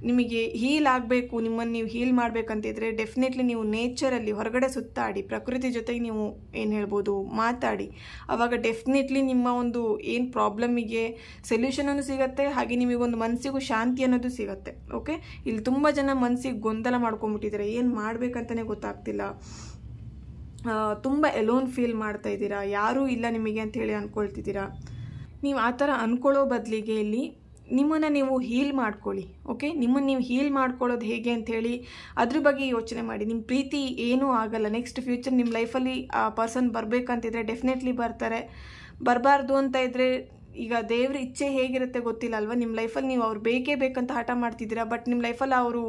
ನಿಮಗೆ ಹೀಲ್ ಆಗಬೇಕು, ನಿಮ್ಮನ್ನು ನೀವು ಹೀಲ್ ಮಾಡಬೇಕಂತಿದ್ರೆ ಡೆಫಿನೆಟ್ಲಿ ನೀವು ನೇಚರಲ್ಲಿ ಹೊರಗಡೆ ಸುತ್ತಾಡಿ, ಪ್ರಕೃತಿ ಜೊತೆಗೆ ನೀವು ಏನು ಹೇಳ್ಬೋದು ಮಾತಾಡಿ. ಆವಾಗ ಡೆಫಿನೆಟ್ಲಿ ನಿಮ್ಮ ಒಂದು ಏನು ಪ್ರಾಬ್ಲಮಿಗೆ ಸೊಲ್ಯೂಷನನ್ನು ಸಿಗುತ್ತೆ, ಹಾಗೆ ನಿಮಗೊಂದು ಮನಸ್ಸಿಗೂ ಶಾಂತಿ ಅನ್ನೋದು ಸಿಗುತ್ತೆ. ಓಕೆ, ಇಲ್ಲಿ ತುಂಬ ಜನ ಮನಸ್ಸಿಗೆ ಗೊಂದಲ ಮಾಡ್ಕೊಂಬಿಟ್ಟಿದ್ದಾರೆ, ಏನು ಮಾಡಬೇಕಂತಲೇ ಗೊತ್ತಾಗ್ತಿಲ್ಲ, ತುಂಬ ಎಲೋನ್ ಫೀಲ್ ಮಾಡ್ತಾ ಇದ್ದೀರಾ, ಯಾರೂ ಇಲ್ಲ ನಿಮಗೆ ಅಂತ ಹೇಳಿ ಅಂದ್ಕೊಳ್ತಿದ್ದೀರಾ. ನೀವು ಆ ಥರ ಅಂದ್ಕೊಳ್ಳೋ ಬದಲಿಗೆ ಇಲ್ಲಿ ನಿಮ್ಮನ್ನು ನೀವು ಹೀಲ್ ಮಾಡ್ಕೊಳ್ಳಿ. ಓಕೆ, ನಿಮ್ಮನ್ನು ನೀವು ಹೀಲ್ ಮಾಡ್ಕೊಳ್ಳೋದು ಹೇಗೆ ಅಂಥೇಳಿ ಅದ್ರ ಬಗ್ಗೆ ಯೋಚನೆ ಮಾಡಿ. ನಿಮ್ಮ ಪ್ರೀತಿ ಏನೂ ಆಗಲ್ಲ, ನೆಕ್ಸ್ಟ್ ಫ್ಯೂಚರ್ ನಿಮ್ಮ ಲೈಫಲ್ಲಿ ಆ ಪರ್ಸನ್ ಬರಬೇಕಂತಿದ್ರೆ ಡೆಫಿನೆಟ್ಲಿ ಬರ್ತಾರೆ. ಬರಬಾರ್ದು ಅಂತ ಇದ್ದರೆ ಈಗ ದೇವ್ರ ಇಚ್ಛೆ ಹೇಗಿರುತ್ತೆ ಗೊತ್ತಿಲ್ಲ ಅಲ್ವಾ. ನಿಮ್ಮ ಲೈಫಲ್ಲಿ ನೀವು ಅವ್ರು ಬೇಕೇ ಬೇಕಂತ ಹಠ ಮಾಡ್ತಿದ್ದೀರಾ, ಬಟ್ ನಿಮ್ಮ ಲೈಫಲ್ಲಿ ಅವರು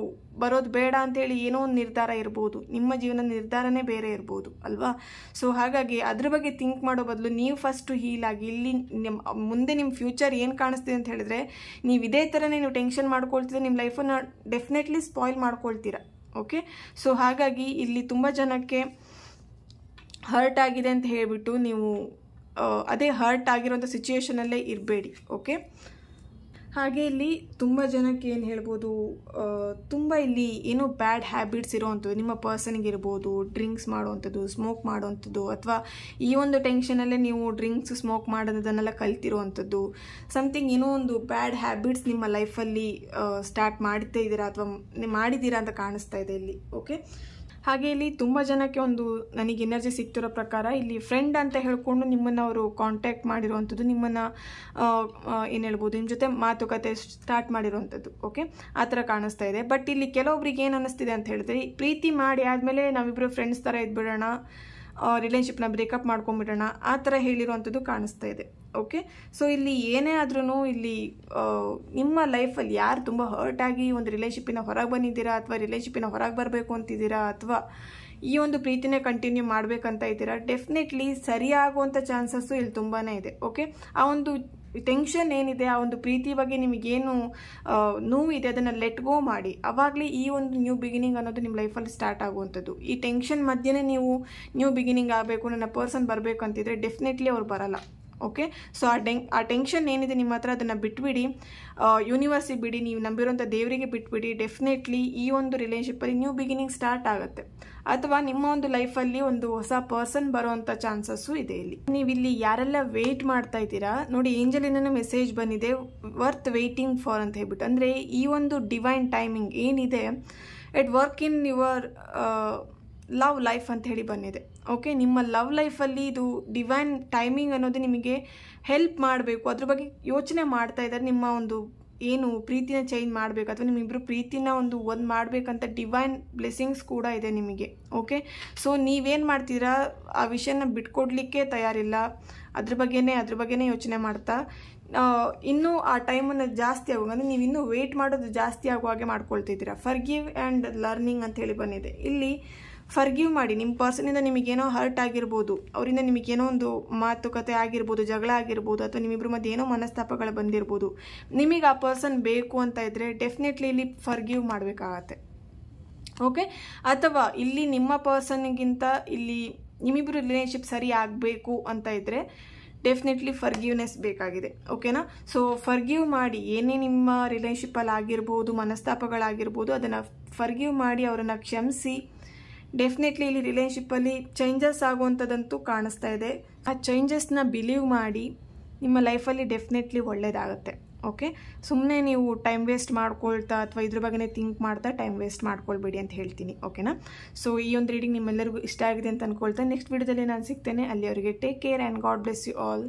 ಬರೋದು ಬೇಡ ಅಂತೇಳಿ ಏನೋ ಒಂದು ನಿರ್ಧಾರ ಇರ್ಬೋದು, ನಿಮ್ಮ ಜೀವನ ನಿರ್ಧಾರನೇ ಬೇರೆ ಇರ್ಬೋದು ಅಲ್ವಾ. ಸೊ ಹಾಗಾಗಿ ಅದ್ರ ಬಗ್ಗೆ ಥಿಂಕ್ ಮಾಡೋ ಬದಲು ನೀವು ಫಸ್ಟು ಹೀಲ್ ಆಗಿ, ಇಲ್ಲಿ ಮುಂದೆ ನಿಮ್ಮ ಫ್ಯೂಚರ್ ಏನು ಕಾಣಿಸ್ತಿದೆ ಅಂತ ಹೇಳಿದ್ರೆ ನೀವು ಇದೇ ಥರನೇ ನೀವು ಟೆನ್ಷನ್ ಮಾಡ್ಕೊಳ್ತಿದ್ರೆ ನಿಮ್ಮ ಲೈಫನ್ನು ಡೆಫಿನೆಟ್ಲಿ ಸ್ಪಾಯ್ಲ್ ಮಾಡ್ಕೊಳ್ತೀರಾ. ಓಕೆ, ಸೊ ಹಾಗಾಗಿ ಇಲ್ಲಿ ತುಂಬ ಜನಕ್ಕೆ ಹರ್ಟ್ ಆಗಿದೆ ಅಂತ ಹೇಳಿಬಿಟ್ಟು ನೀವು ಅದೇ ಹರ್ಟ್ ಆಗಿರೋಂಥ ಸಿಚುಯೇಷನಲ್ಲೇ ಇರಬೇಡಿ. ಓಕೆ, ಹಾಗೆ ಇಲ್ಲಿ ತುಂಬ ಜನಕ್ಕೆ ಏನು ಹೇಳ್ಬೋದು, ತುಂಬ ಇಲ್ಲಿ ಏನೋ ಬ್ಯಾಡ್ ಹ್ಯಾಬಿಟ್ಸ್ ಇರೋವಂಥದ್ದು ನಿಮ್ಮ ಪರ್ಸನ್ಗೆ ಇರ್ಬೋದು, ಡ್ರಿಂಕ್ಸ್ ಮಾಡೋವಂಥದ್ದು, ಸ್ಮೋಕ್ ಮಾಡೋವಂಥದ್ದು, ಅಥವಾ ಈ ಒಂದು ಟೆನ್ಷನಲ್ಲೇ ನೀವು ಡ್ರಿಂಕ್ಸ್ ಸ್ಮೋಕ್ ಮಾಡೋದನ್ನೆಲ್ಲ ಕಲ್ತಿರೋವಂಥದ್ದು, ಸಮಥಿಂಗ್ ಏನೋ ಒಂದು ಬ್ಯಾಡ್ ಹ್ಯಾಬಿಟ್ಸ್ ನಿಮ್ಮ ಲೈಫಲ್ಲಿ ಸ್ಟಾರ್ಟ್ ಮಾಡ್ತಾ ಇದ್ದೀರಾ ಅಥವಾ ಮಾಡಿದ್ದೀರಾ ಅಂತ ಕಾಣಿಸ್ತಾ ಇದೆ ಇಲ್ಲಿ. ಓಕೆ, ಹಾಗೆ ಇಲ್ಲಿ ತುಂಬ ಜನಕ್ಕೆ ಒಂದು ನನಗೆ ಎನರ್ಜಿ ಸಿಗ್ತಿರೋ ಪ್ರಕಾರ ಇಲ್ಲಿ ಫ್ರೆಂಡ್ ಅಂತ ಹೇಳ್ಕೊಂಡು ನಿಮ್ಮನ್ನು ಅವರು ಕಾಂಟ್ಯಾಕ್ಟ್ ಮಾಡಿರೋವಂಥದ್ದು, ನಿಮ್ಮನ್ನು ಏನು ಹೇಳ್ಬೋದು, ನಿಮ್ಮ ಜೊತೆ ಮಾತುಕತೆ ಸ್ಟಾರ್ಟ್ ಮಾಡಿರೋವಂಥದ್ದು. ಓಕೆ, ಆ ಥರ ಕಾಣಿಸ್ತಾ ಇದೆ. ಬಟ್ ಇಲ್ಲಿ ಕೆಲವೊಬ್ರಿಗೆ ಏನು ಅನ್ನಿಸ್ತಿದೆ ಅಂತ ಹೇಳಿದ್ರೆ, ಪ್ರೀತಿ ಮಾಡಿ ಆದಮೇಲೆ ನಾವಿಬ್ಬರು ಫ್ರೆಂಡ್ಸ್ ಥರ ಇದ್ಬಿಡೋಣ, ರಿಲೇಷನ್ಶಿಪ್ನ ಬ್ರೇಕಪ್ ಮಾಡ್ಕೊಂಬಿಡೋಣ, ಆ ಥರ ಹೇಳಿರೋವಂಥದ್ದು ಕಾಣಿಸ್ತಾ ಇದೆ. ಓಕೆ, ಸೊ ಇಲ್ಲಿ ಏನೇ ಆದ್ರೂ ಇಲ್ಲಿ ನಿಮ್ಮ ಲೈಫಲ್ಲಿ ಯಾರು ತುಂಬ ಹರ್ಟ್ ಆಗಿ ಒಂದು ರಿಲೇಷನ್ಶಿಪ್ಪಿನ ಹೊರಗೆ ಬಂದಿದ್ದೀರಾ, ಅಥವಾ ರಿಲೇಷನ್ಶಿಪ್ಪಿನ ಹೊರಗೆ ಬರಬೇಕು ಅಂತಿದ್ದೀರಾ, ಅಥವಾ ಈ ಒಂದು ಪ್ರೀತಿನೇ ಕಂಟಿನ್ಯೂ ಮಾಡಬೇಕಂತ ಇದ್ದೀರಾ, ಡೆಫಿನೆಟ್ಲಿ ಸರಿಯಾಗುವಂಥ ಚಾನ್ಸಸ್ಸು ಇಲ್ಲಿ ತುಂಬಾ ಇದೆ. ಓಕೆ, ಆ ಒಂದು ಟೆನ್ಷನ್ ಏನಿದೆ, ಆ ಒಂದು ಪ್ರೀತಿ ಬಗ್ಗೆ ನಿಮಗೇನು ನೋವಿದೆ ಅದನ್ನು ಲೆಟ್ ಗೋ ಮಾಡಿ. ಆವಾಗಲೇ ಈ ಒಂದು ನ್ಯೂ ಬಿಗಿನಿಂಗ್ ಅನ್ನೋದು ನಿಮ್ಮ ಲೈಫಲ್ಲಿ ಸ್ಟಾರ್ಟ್ ಆಗುವಂಥದ್ದು. ಈ ಟೆನ್ಷನ್ ಮಧ್ಯೆ ನೀವು ನ್ಯೂ ಬಿಗಿನಿಂಗ್ ಆಗಬೇಕು, ನನ್ನ ಪರ್ಸನ್ ಬರಬೇಕು ಅಂತಿದ್ರೆ ಡೆಫಿನೆಟ್ಲಿ ಅವ್ರು ಬರಲ್ಲ. ಓಕೆ, ಸೊ ಆ ಟೆನ್ಷನ್ ಏನಿದೆ ನಿಮ್ಮ ಹತ್ರ ಅದನ್ನು ಬಿಟ್ಬಿಡಿ, ಯೂನಿವರ್ಸಿಗೆ ಬಿಡಿ, ನೀವು ನಂಬಿರೋಂಥ ದೇವರಿಗೆ ಬಿಟ್ಬಿಡಿ. ಡೆಫಿನೆಟ್ಲಿ ಈ ಒಂದು ರಿಲೇಷನ್ಶಿಪ್ಪಲ್ಲಿ ನ್ಯೂ ಬಿಗಿನಿಂಗ್ ಸ್ಟಾರ್ಟ್ ಆಗುತ್ತೆ, ಅಥವಾ ನಿಮ್ಮ ಒಂದು ಲೈಫಲ್ಲಿ ಒಂದು ಹೊಸ ಪರ್ಸನ್ ಬರೋವಂಥ ಚಾನ್ಸಸ್ಸು ಇದೆ. ಇಲ್ಲಿ ನೀವಿಲ್ಲಿ ಯಾರೆಲ್ಲ ವೆಯ್ಟ್ ಮಾಡ್ತಾ ಇದ್ದೀರಾ ನೋಡಿ, ಏಂಜಲಿನ ಮೆಸೇಜ್ ಬಂದಿದೆ, ವರ್ತ್ ವೆಯ್ಟಿಂಗ್ ಫಾರ್ ಅಂತ ಹೇಳ್ಬಿಟ್ಟು. ಅಂದರೆ ಈ ಒಂದು ಡಿವೈನ್ ಟೈಮಿಂಗ್ ಏನಿದೆ, it work in your love life ಅಂತ ಹೇಳಿ ಬಂದಿದೆ. ಓಕೆ, ನಿಮ್ಮ ಲವ್ ಲೈಫಲ್ಲಿ ಇದು ಡಿವೈನ್ ಟೈಮಿಂಗ್ ಅನ್ನೋದು ನಿಮಗೆ ಹೆಲ್ಪ್ ಮಾಡಬೇಕು, ಅದ್ರ ಬಗ್ಗೆ ಯೋಚನೆ ಮಾಡ್ತಾ ಇದ್ದಾರೆ. ನಿಮ್ಮ ಒಂದು ಏನು ಪ್ರೀತಿನ ಚೇಂಜ್ ಮಾಡಬೇಕು, ಅಥವಾ ನಿಮ್ಮಿಬ್ಬರು ಪ್ರೀತಿನ ಒಂದು ಮಾಡಬೇಕಂತ ಡಿವೈನ್ ಬ್ಲೆಸ್ಸಿಂಗ್ಸ್ ಕೂಡ ಇದೆ ನಿಮಗೆ. ಓಕೆ, ಸೊ ನೀವೇನು ಮಾಡ್ತೀರಾ, ಆ ವಿಷಯನ ಬಿಟ್ಕೊಡ್ಲಿಕ್ಕೆ ತಯಾರಿಲ್ಲ, ಅದ್ರ ಬಗ್ಗೆನೇ ಯೋಚನೆ ಮಾಡ್ತಾ ಇನ್ನೂ ಆ ಟೈಮನ್ನು ಜಾಸ್ತಿ ಆಗುವ, ಅಂದರೆ ನೀವು ಇನ್ನೂ ವೆಯ್ಟ್ ಮಾಡೋದು ಜಾಸ್ತಿ ಆಗುವ ಹಾಗೆ ಮಾಡ್ಕೊಳ್ತಿದ್ದೀರಾ. ಫರ್ಗಿವ್ ಆ್ಯಂಡ್ ಲರ್ನಿಂಗ್ ಅಂತ ಹೇಳಿ ಬಂದಿದೆ. ಇಲ್ಲಿ ಫರ್ಗಿವ್ ಮಾಡಿ, ನಿಮ್ಮ ಪರ್ಸನಿಂದ ನಿಮಗೇನೋ ಹರ್ಟ್ ಆಗಿರ್ಬೋದು, ಅವರಿಂದ ನಿಮಗೇನೋ ಒಂದು ಮಾತುಕತೆ ಆಗಿರ್ಬೋದು, ಜಗಳ ಆಗಿರ್ಬೋದು, ಅಥವಾ ನಿಮ್ಮಿಬ್ಬರ ಮಧ್ಯೆ ಏನೋ ಮನಸ್ತಾಪಗಳು ಬಂದಿರ್ಬೋದು. ನಿಮಗೆ ಆ ಪರ್ಸನ್ ಬೇಕು ಅಂತ ಇದ್ದರೆ ಡೆಫಿನೆಟ್ಲಿ ಇಲ್ಲಿ ಫರ್ಗಿವ್ ಮಾಡಬೇಕಾಗತ್ತೆ. ಓಕೆ, ಅಥವಾ ಇಲ್ಲಿ ನಿಮ್ಮ ಪರ್ಸನ್ಗಿಂತ ಇಲ್ಲಿ ನಿಮ್ಮಿಬ್ಬರು ರಿಲೇಷನ್ಶಿಪ್ ಸರಿ ಆಗಬೇಕು ಅಂತ ಇದ್ದರೆ ಡೆಫಿನೆಟ್ಲಿ ಫರ್ಗಿವ್ನೆಸ್ ಬೇಕಾಗಿದೆ. ಓಕೆನಾ? ಸೊ ಫರ್ಗಿವ್ ಮಾಡಿ, ಏನೇ ನಿಮ್ಮ ರಿಲೇಶನ್ಶಿಪ್ಪಲ್ಲಿ ಆಗಿರ್ಬೋದು, ಮನಸ್ತಾಪಗಳಾಗಿರ್ಬೋದು, ಅದನ್ನು ಫರ್ಗಿವ್ ಮಾಡಿ ಅವರನ್ನು ಕ್ಷಮಿಸಿ. ಡೆಫಿನೆಟ್ಲಿ ಇಲ್ಲಿ ರಿಲೇಶನ್ಶಿಪ್ಪಲ್ಲಿ ಚೇಂಜಸ್ ಆಗುವಂಥದ್ದಂತೂ ಕಾಣಿಸ್ತಾ ಇದೆ. ಆ ಚೇಂಜಸ್ನ ಬಿಲೀವ್ ಮಾಡಿ, ನಿಮ್ಮ ಲೈಫಲ್ಲಿ ಡೆಫಿನೆಟ್ಲಿ ಒಳ್ಳೆಯದಾಗುತ್ತೆ. ಓಕೆ, ಸುಮ್ಮನೆ ನೀವು ಟೈಮ್ ವೇಸ್ಟ್ ಮಾಡ್ಕೊಳ್ತಾ ಅಥವಾ ಇದ್ರ ಬಗ್ಗೆ ಥಿಂಕ್ ಮಾಡ್ತಾ ಟೈಮ್ ವೇಸ್ಟ್ ಮಾಡ್ಕೊಳ್ಬೇಡಿ ಅಂತ ಹೇಳ್ತೀನಿ. ಓಕೆನಾ? ಸೊ ಈ ಒಂದು ರೀಡಿಂಗ್ ನಿಮ್ಮೆಲ್ಲರಿಗೂ ಇಷ್ಟ ಆಗಿದೆ ಅಂತ ಅಂದ್ಕೊಳ್ತಾ ನೆಕ್ಸ್ಟ್ ವಿಡಿಯೋದಲ್ಲಿ ನಾನು ಸಿಗ್ತೇನೆ. ಅಲ್ಲಿವರೆಗೆ take care and God bless you all.